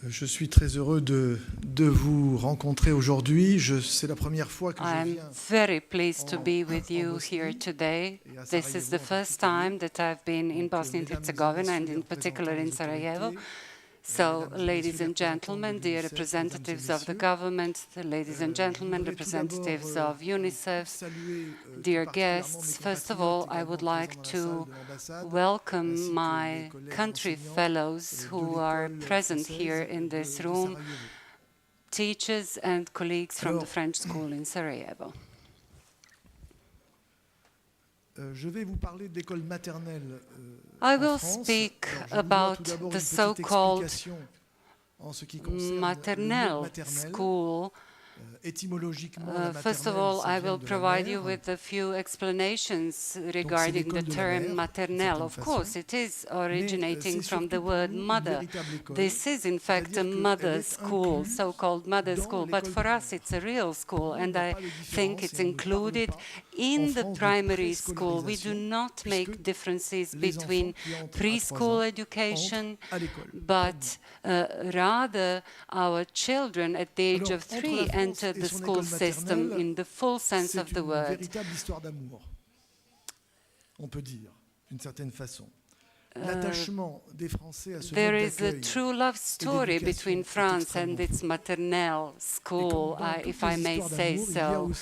Je suis très heureux de vous rencontrer aujourd'hui. C'est la première fois que je I'm viens very pleased to be with you here today. This is the first time that I've been in Bosnia and Herzegovina, and in particular in Sarajevo. So, ladies and gentlemen, dear representatives of the government, ladies and gentlemen, representatives of UNICEF, dear guests, first of all, I would like to welcome my country fellows who are present here in this room, teachers and colleagues from the French school in Sarajevo. Je vais vous parler de l'école maternelle I en will France. speak Alors, about je vous dois tout d'abord the une petite so-called explication en ce qui concerne le mot maternelle maternelle. school. Étymologiquement, la First of maternelle, all, ça I vient will de la provide mère. you with a few explanations regarding the l'école de la term mère, maternelle. d'une Of certaine course, façon. it is Mais originating c'est from the surtout pour word nous une mother. véritable école. This is in fact a C'est-à-dire qu'elle mother est school, incluse so-called mother dans school. But l'école for us, primaire. it's a real school, Nous, on and n'a I pas de think différence it's et on ne parle included pas in en the France de primary school. We do préscolarisation, not make puisque differences les between enfants qui entrent à 3 preschool ans education, entrent à l'école. but rather our children at the age Alors, of entre 3 la France enter et the son school école system maternelle, in the full sense c'est of the une word. véritable histoire d'amour, on peut dire, d'une certaine façon. L'attachement des Français à ce There mode is a d'accueil true love story between France and its maternelle school, if I may say so.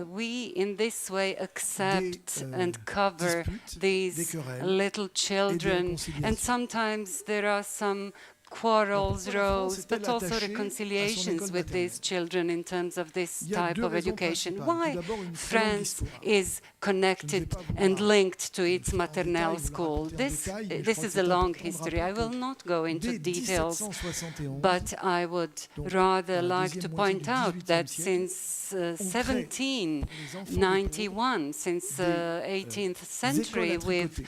We, in this way, accept and cover these little children, and sometimes there are some quarrels, rows, but also reconciliations with these children in terms of this type of education. Why France is connected and linked to its maternelle school? This is a long history. I will not go into details, but I would rather like to point out that since 1791, since the 18th century, we've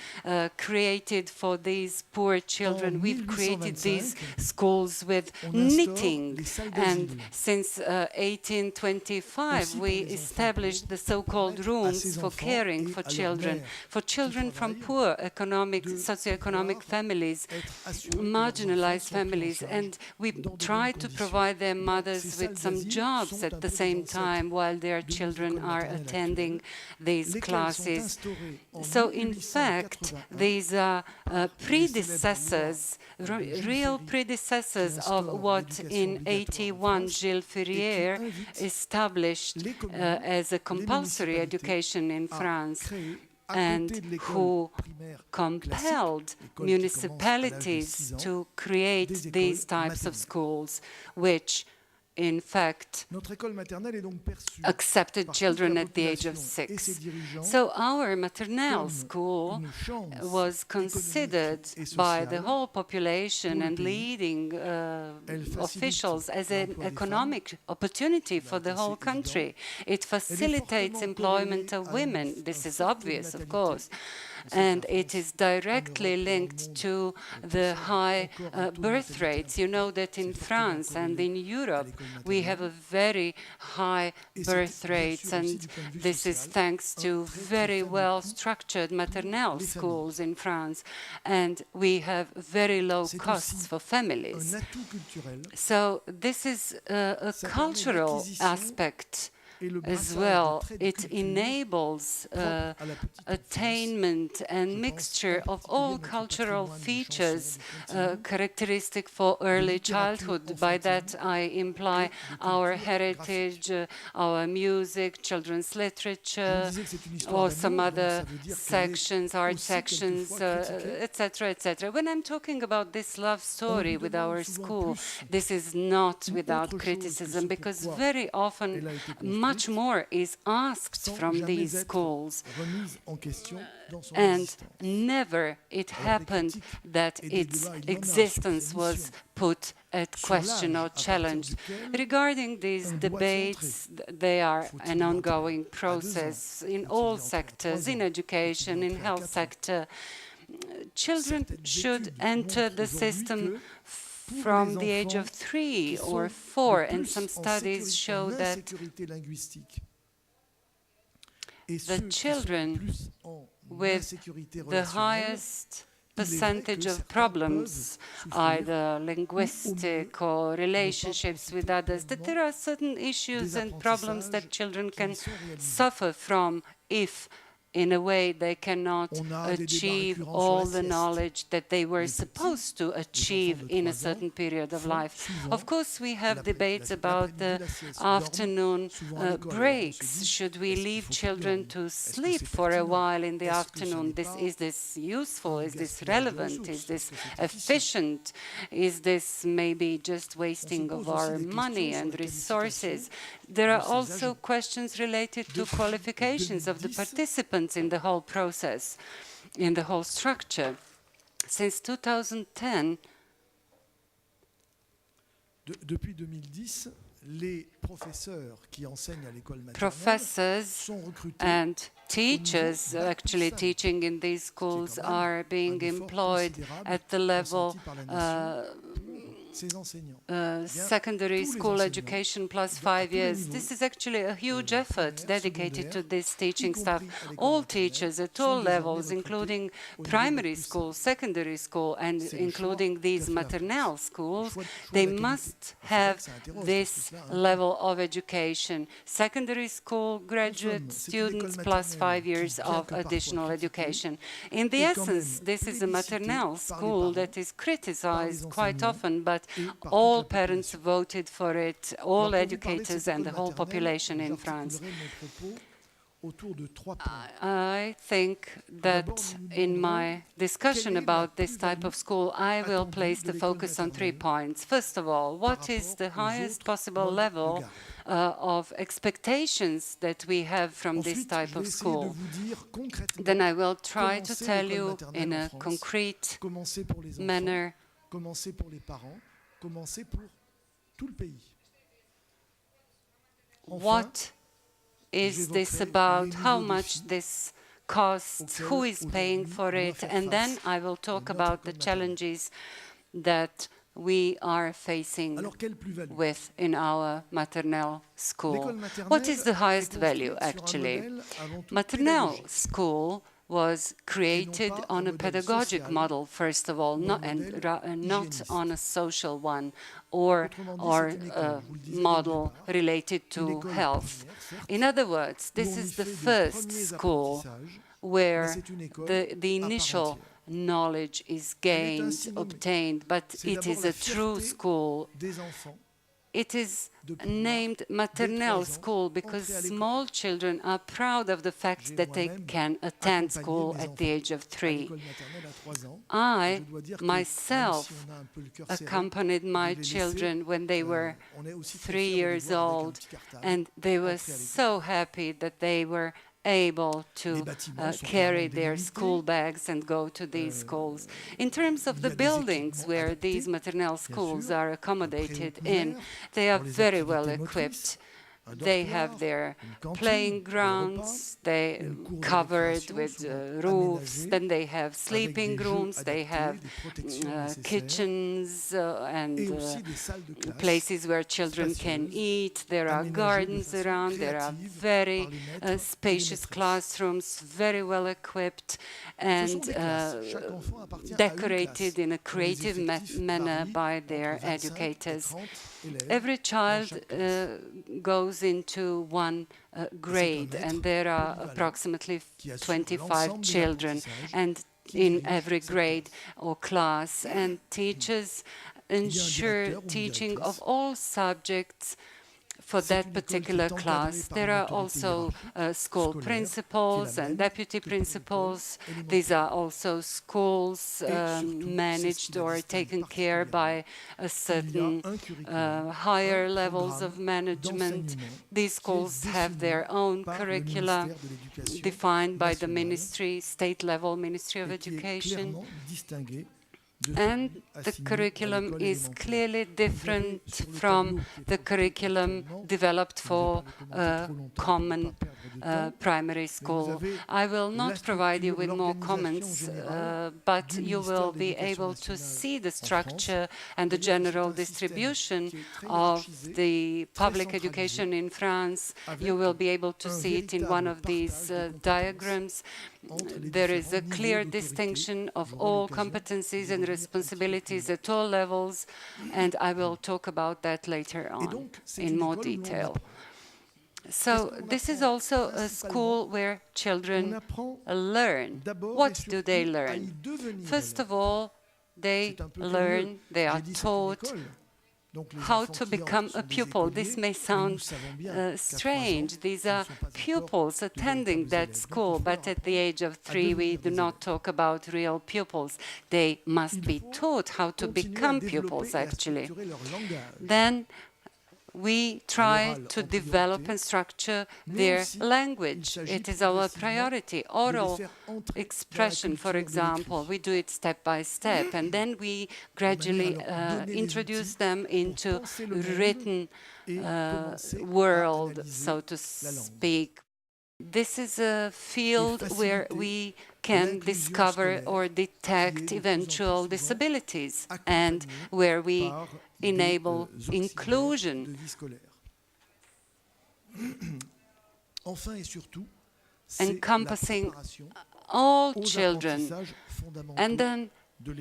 created for these poor children, we've created these schools with knitting, and since 1825 we established the so-called rooms for caring for children from poor socioeconomic families, marginalized families, and we try to provide their mothers with some jobs at the same time while their children are attending these classes. So in fact, these are predecessors, real predecessors of what in 81 Gilles Ferrier established as a compulsory education in France, and who compelled municipalities to create these types of schools, which in fact accepted children at the age of 6. So our maternelle school was considered by the whole population and leading officials as an economic opportunity for the whole country. It facilitates employment of women. This is obvious, of course. And it is directly linked to the high birth rates. You know that in France and in Europe we have a very high birth rates, and this is thanks to very well structured maternelle schools in France, and we have very low costs for families. So this is a cultural aspect as well. It enables attainment and mixture of all cultural features characteristic for early childhood. By that I imply our heritage, our music, children's literature, or some other sections, art sections, etc., etc. When I'm talking about this love story with our school, this is not without criticism, because very often much more is asked from these schools, and never it happened that its existence was put at question or challenged. Regarding these debates, they are an ongoing process in all sectors, in education, in health sector. Children should enter the system from the age of 3 or 4, and some studies show that the children with the highest percentage of problems, either linguistic or relationships with others, that there are certain issues and problems that children can suffer from if in a way they cannot achieve all the knowledge that they were supposed to achieve in a certain period of life. Of course, we have debates about the afternoon breaks. Should we leave children to sleep for a while in the afternoon? Is this useful? Is this relevant? Is this efficient? Is this maybe just wasting of our money and resources? There are also questions related to qualifications of the participants in the whole process, in the whole structure. Since 2010, depuis 2010, les professeurs qui enseignent à l'école maternelle professors and teachers actually teaching in these schools are being employed at the level secondary school education plus 5 years. This is actually a huge effort dedicated to this teaching staff. All teachers at all levels, including primary school, secondary school, and including these maternelle schools, they must have this level of education. Secondary school graduate students plus 5 years of additional education. In the essence, this is a maternelle school that is criticized quite often, but all parents voted for it, all educators and the whole population in France. I think that in my discussion about this type of school, I will place the focus on 3 points. First of all, what is the highest possible level of expectations that we have from this type of school? Then I will try to tell you in a concrete manner what is this about, how much this costs, who is paying for it, and then I will talk about the challenges that we are facing with in our maternelle school. What is the highest value, actually? Maternelle school was created on a pedagogic model, first of all, not on a social one or a model related to health. In other words, this is the first school where the initial knowledge is gained, obtained, but it is a true school. It is named maternelle school because small children are proud of the fact that they can attend school at the age of 3. I, myself, accompanied my children when they were 3 years old, and they were so happy that they were able to carry their school bags and go to these schools. In terms of the buildings where these maternelle schools are accommodated in, they are very well equipped. They have their playing grounds, they covered with roofs, then they have sleeping rooms, they have kitchens and places where children can eat. There are gardens around, there are very spacious classrooms, very well equipped and decorated in a creative manner by their educators. Every child goes into one grade, and there are approximately 25 children and in every grade or class, and teachers ensure teaching of all subjects for that particular class. There are also school principals and deputy principals. These are also schools managed or taken care by a certain higher levels of management. These schools have their own curricula defined by the ministry, state-level Ministry of Education. And the curriculum is clearly different from the curriculum developed for a common primary school. I will not provide you with more comments, but you will be able to see the structure and the general distribution of the public education in France. You will be able to see it in one of these diagrams. There is a clear distinction of all competencies and responsibilities at all levels, and I will talk about that later on in more detail. So this is also a school where children learn. What do they learn? First of all, they are taught how to become a pupil. This may sound strange. These are pupils attending that school, but at the age of 3, we do not talk about real pupils. They must be taught how to become pupils, actually. Then we try to develop and structure their language. It is our priority. Oral expression, for example, we do it step by step, and then we gradually introduce them into written world, so to speak. This is a field where we can discover or detect eventual disabilities and where we enable inclusion. Encompassing all children. And then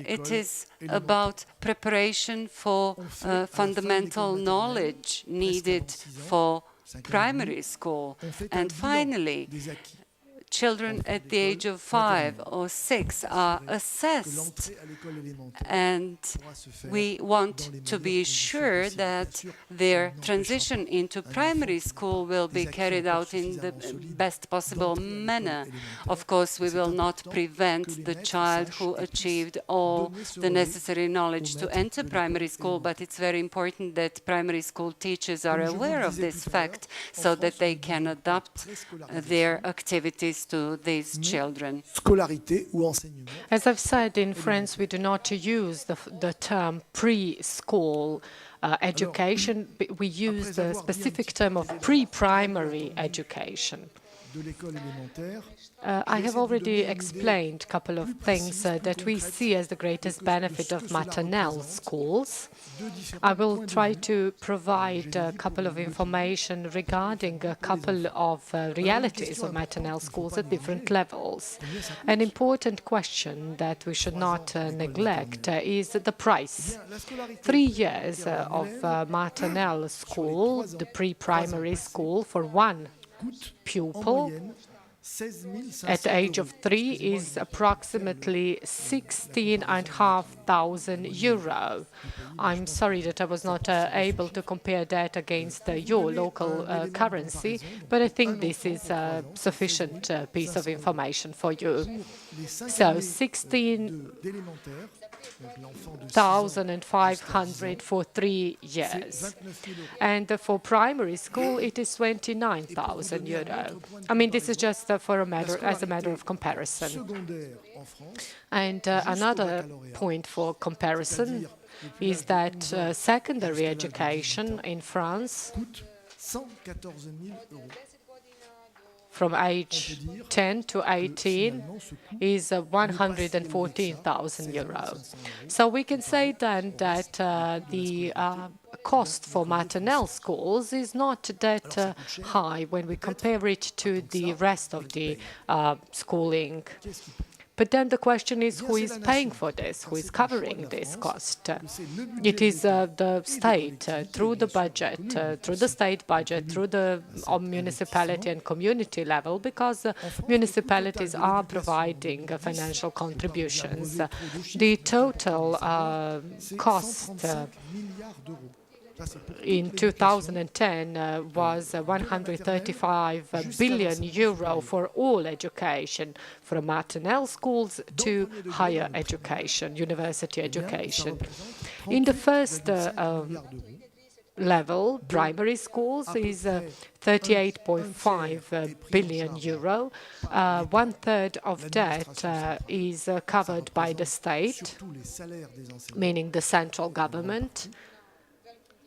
it is about preparation for fundamental knowledge needed for primary school. And finally, children at the age of 5 or 6 are assessed, and we want to be sure that their transition into primary school will be carried out in the best possible manner. Of course, we will not prevent the child who achieved all the necessary knowledge to enter primary school, but it's very important that primary school teachers are aware of this fact so that they can adapt their activities to these children. As I've said, in France, we do not use the term preschool education. We use the specific term of pre-primary education. I have already explained a couple of things that we see as the greatest benefit of maternelle schools. I will try to provide a couple of information regarding a couple of realities of maternelle schools at different levels. An important question that we should not neglect is the price. 3 years of maternelle school, the pre-primary school, for one pupil at the age of 3 is approximately 16,500 euro. I'm sorry that I was not able to compare that against your local currency, but I think this is a sufficient piece of information for you. So 16,500 for 3 years. And for primary school, it is 29,000 euro. I mean, this is just as a matter of comparison. And another point for comparison is that secondary education in France from age 10 to 18 is 114,000 euros. So we can say then that the cost for maternelle schools is not that high when we compare it to the rest of the schooling. But then the question is, who is paying for this? Who is covering this cost? It is the state, through the budget, through the state budget, through the municipality and community level, because municipalities are providing financial contributions. The total cost in 2010 was 135 billion euro for all education, from maternelle schools to higher education, university education. In the first level, primary schools, is 38.5 billion euro. 1/3 of that is covered by the state, meaning the central government.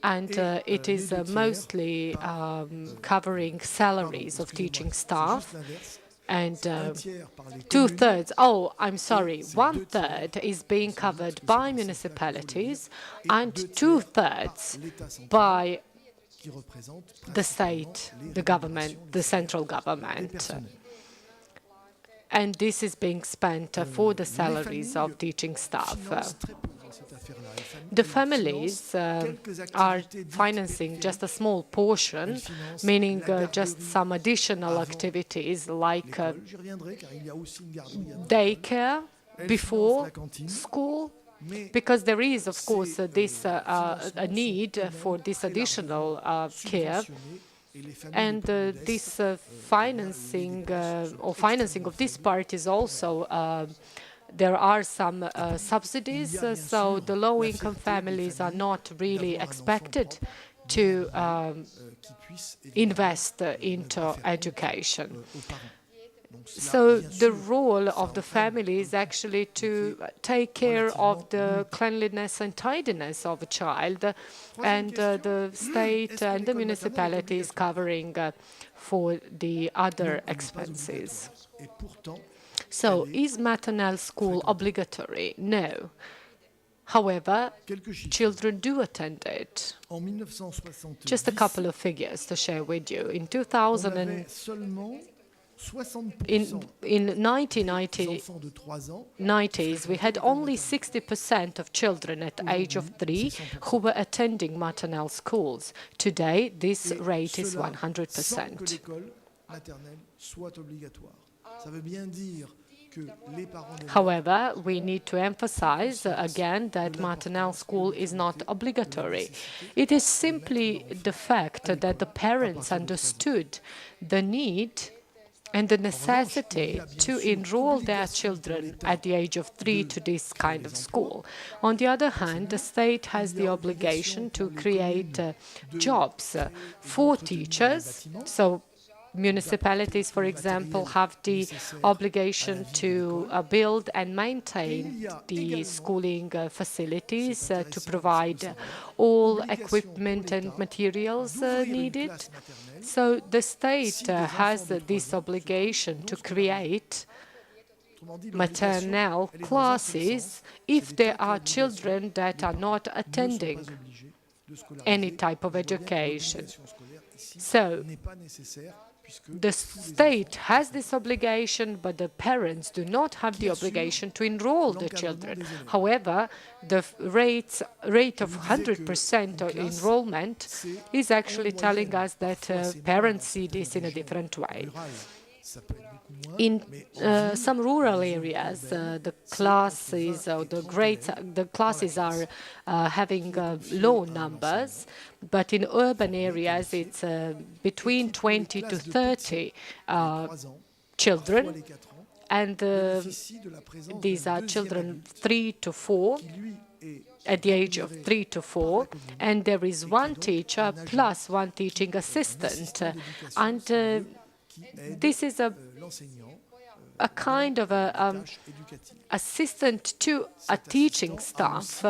And it is mostly covering salaries of teaching staff. And 2/3, I'm sorry, 1/3 is being covered by municipalities and 2/3 by the state, the government, the central government. and this is being spent for the salaries of teaching staff. The families are financing just a small portion, meaning just some additional activities like daycare before school, because there is, of course, this a need for this additional care. And this financing of this part is also there are some subsidies, so the low-income families are not really expected to invest into education. So the role of the family is actually to take care of the cleanliness and tidiness of a child, and the state and the municipality is covering for the other expenses. So is maternelle school obligatory? No. However, children do attend it. Just a couple of figures to share with you. In 1990s, we had only 60% of children at the age of 3 who were attending maternelle schools. Today, this rate is 100%. However, we need to emphasize again that maternelle school is not obligatory. It is simply the fact that the parents understood the need and the necessity to enroll their children at the age of 3 to this kind of school. On the other hand, the state has the obligation to create jobs for teachers. So municipalities, for example, have the obligation to build and maintain the schooling facilities, to provide all equipment and materials needed. So the state has this obligation to create maternelle classes if there are children that are not attending any type of education. So the state has this obligation, but the parents do not have the obligation to enroll the children. However, the rate of 100% enrollment is actually telling us that parents see this in a different way. In some rural areas, the classes or the classes are having low numbers, but in urban areas it's between 20 to 30 children, and these are children 3 to 4. At the age of 3 to 4, and there is one teacher plus one teaching assistant, and this is a kind of assistant to a teaching staff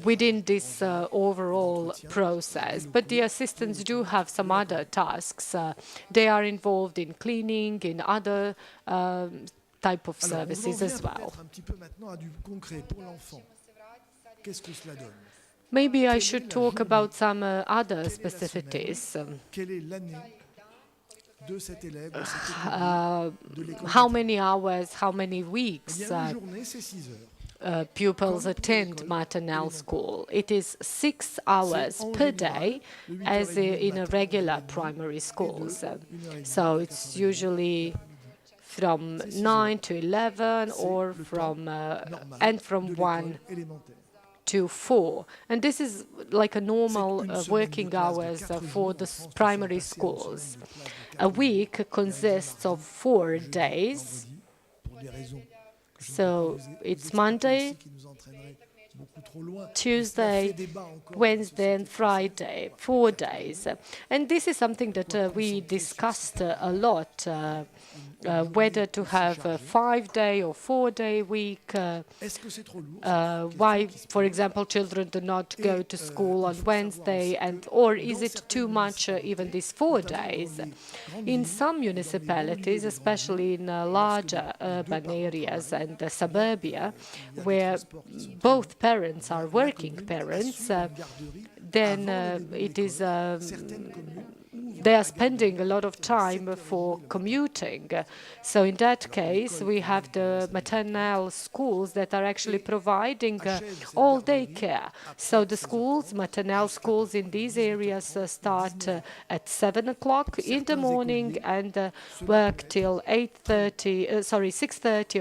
within this overall process. But the assistants do have some other tasks. They are involved in cleaning, in other type of services as well. Maybe I should talk about some other specificities. How many hours, how many weeks pupils attend maternelle school? It is 6 hours per day, as in a regular primary schools. So it's usually from 9 to 11 or from 1 to 4. And this is like a normal working hours for the primary schools. A week consists of 4 days. So it's Monday, Tuesday, Wednesday, and Friday, 4 days. And this is something that we discussed a lot, whether to have a 5-day or 4-day week. Why, for example, children do not go to school on Wednesday, or is it too much, even these 4 days? In some municipalities, especially in larger urban areas and suburbia, where both parents are working parents, then they are spending a lot of time for commuting. So in that case, we have the maternelle schools that are actually providing all-day care. So the schools, maternelle schools in these areas start at 7 o'clock in the morning and work till 6:30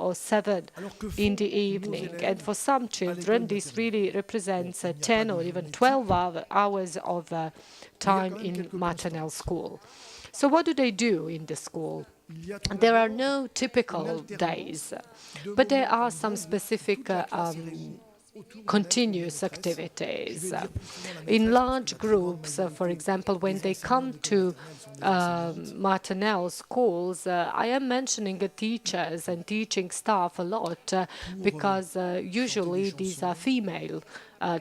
or 7 in the evening. And for some children, this really represents 10 or even 12 hours of time in maternelle school. So what do they do in the school? There are no typical days, but there are some specific continuous activities. In large groups, for example, when they come to maternelle schools, I am mentioning teachers and teaching staff a lot because usually these are female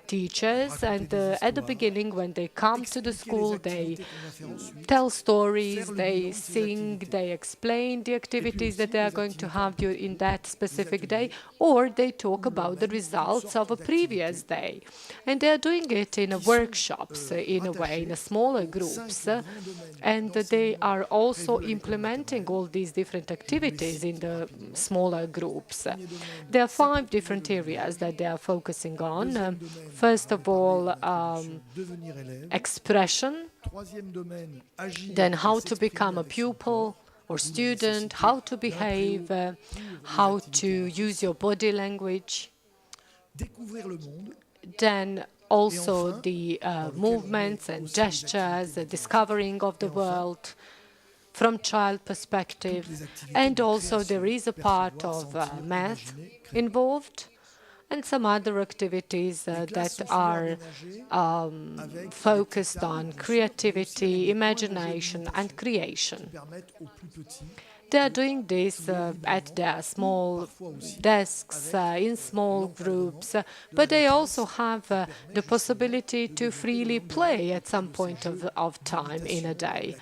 teachers, and at the beginning when they come to the school they tell stories, they sing, they explain the activities that they are going to have in that specific day, or they talk about the results of a previous day. And they are doing it in workshops, in a way, in smaller groups, and they are also implementing all these different activities in the smaller groups. There are 5 different areas that they are focusing on. First of all, expression, then how to become a pupil or student, how to behave, how to use your body language, then also the movements and gestures, the discovering of the world from child perspective, and also there is a part of math involved, and some other activities that are focused on creativity, imagination, and creation. They are doing this at their small desks, in small groups, but they also have the possibility to freely play at some point of time in a day.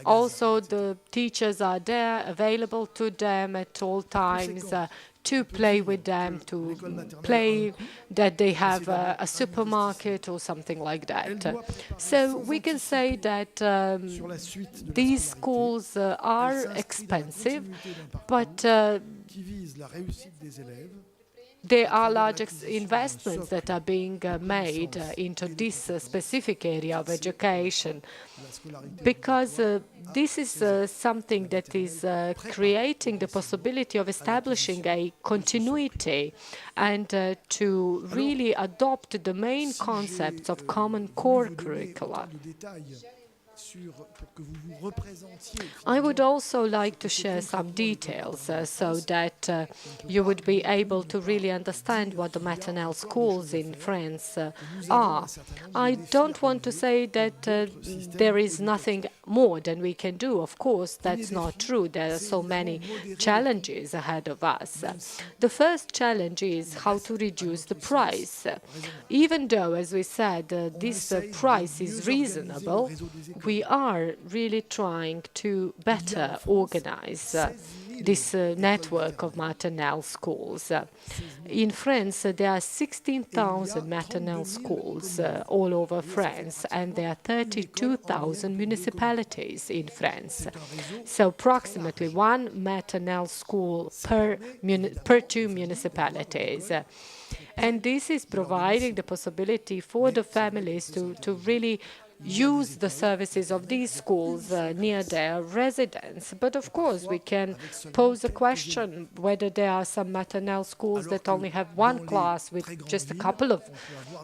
Also, the teachers are there, available to them at all times, to play with them, to play that they have a supermarket or something like that. So we can say that these schools are expensive, but there are large investments that are being made into this specific area of education, because this is something that is creating the possibility of establishing a continuity and to really adopt the main concepts of common core curricula. I would also like to share some details so that you would be able to really understand what the maternelle schools in France are. I don't want to say that there is nothing more than we can do. Of course, that's not true. There are so many challenges ahead of us. The first challenge is how to reduce the price. Even though, as we said, this price is reasonable, we are really trying to better organize this network of maternelle schools. In France, there are 16,000 maternelle schools all over France, and there are 32,000 municipalities in France. So approximately 1 maternelle school per 2 municipalities. And this is providing the possibility for the families to really use the services of these schools near their residence. But of course, we can pose a question whether there are some maternelle schools that only have 1 class with just a couple of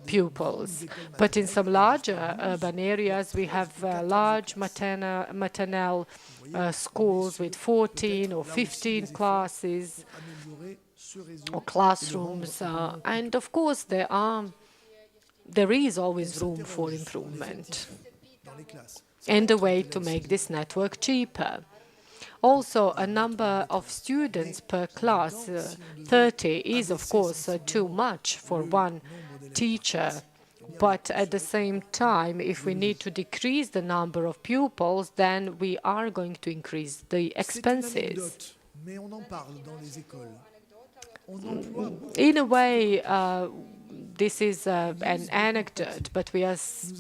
pupils. But in some larger urban areas, we have large maternelle schools with 14 or 15 classes or classrooms. And of course, there is always room for improvement and a way to make this network cheaper. Also, a number of students per class, 30, is of course too much for 1 teacher. But at the same time, if we need to decrease the number of pupils, then we are going to increase the expenses. In a way, this is an anecdote, but we are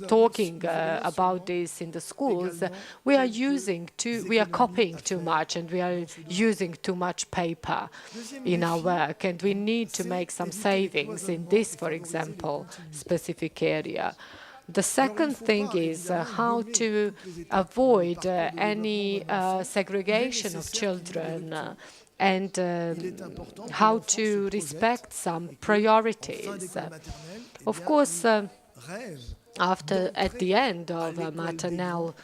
talking about this in the schools. We are copying too much, and we are using too much paper in our work, and we need to make some savings in this, for example, specific area. The second thing is how to avoid any segregation of children and how to respect some priorities. Of course, at the end of maternelle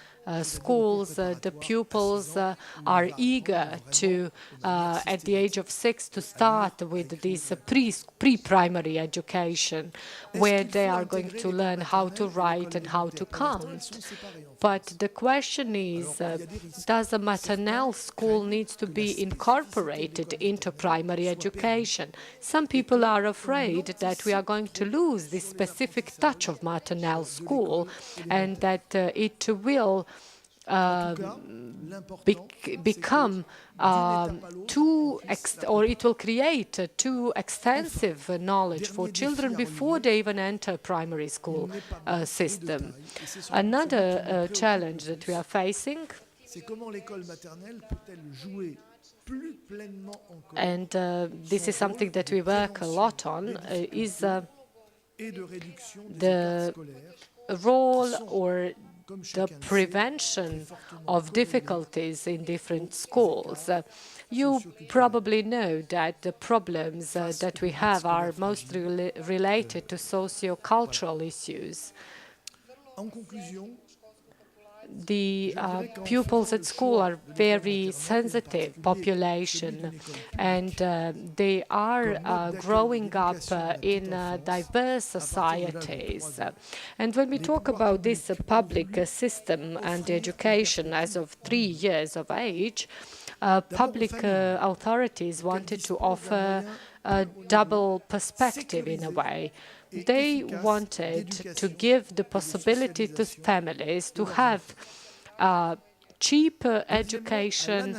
schools, the pupils are eager to, at the age of 6, to start with this pre-primary education, where they are going to learn how to write and how to count. But the question is, does a maternelle school need to be incorporated into primary education? Some people are afraid that we are going to lose this specific touch of maternelle school, and that it will become it will create too extensive knowledge for children before they even enter primary school system. Another challenge that we are facing, and this is something that we work a lot on, is the role or the prevention of difficulties in different schools. You probably know that the problems that we have are mostly related to socio-cultural issues. The pupils at school are very sensitive population, and they are growing up in diverse societies. And when we talk about this public system and education as of 3 years of age, public authorities wanted to offer a double perspective in a way. They wanted to give the possibility to families to have cheap education,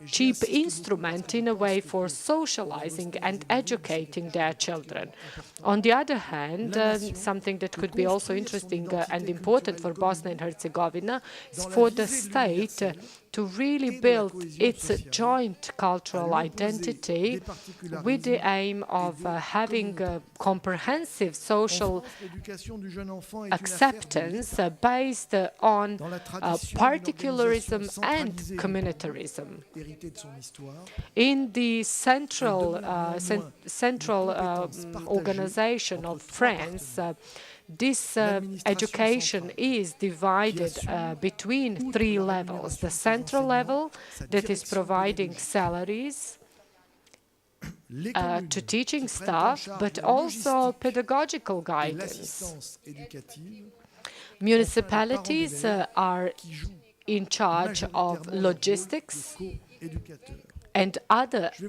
cheap instrument in a way for socializing and educating their children. On the other hand, something that could be also interesting and important for Bosnia and Herzegovina is for the state to really build its joint cultural identity with the aim of having a comprehensive social acceptance based on particularism and communitarism. In the central organization of France, this education is divided between 3 levels. The central level that is providing salaries to teaching staff, but also pedagogical guidance. Municipalities are in charge of logistics and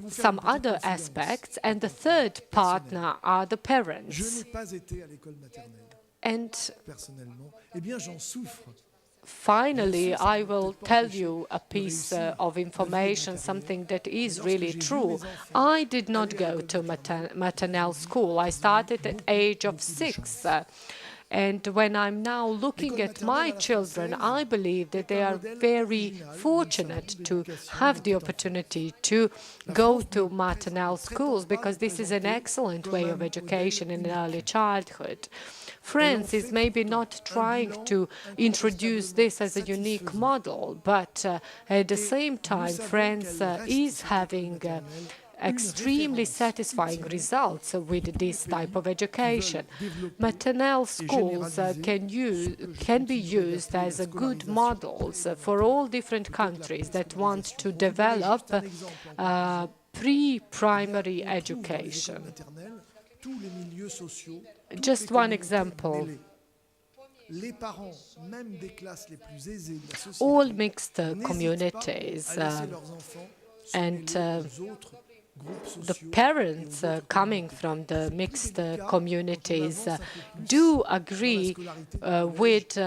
some other aspects, and the third partner are the parents. And finally, I will tell you a piece of information, something that is really true. I did not go to maternelle school. I started at age of 6. And when I'm now looking at my children, I believe that they are very fortunate to have the opportunity to go to maternelle schools, because this is an excellent way of education in early childhood. France is maybe not trying to introduce this as a unique model, but at the same time, France is having extremely satisfying results with this type of education. Maternelle schools can be used as good models for all different countries that want to develop pre-primary education. Just one example. All mixed communities and the parents coming from the mixed communities do agree with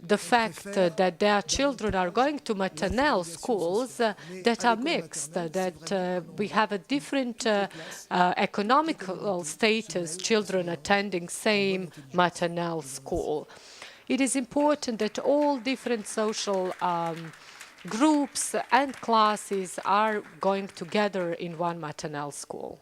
the fact that their children are going to maternelle schools that are mixed, that we have a different economical status, children attending same maternelle school. It is important that all different social groups and classes are going together in one maternelle school.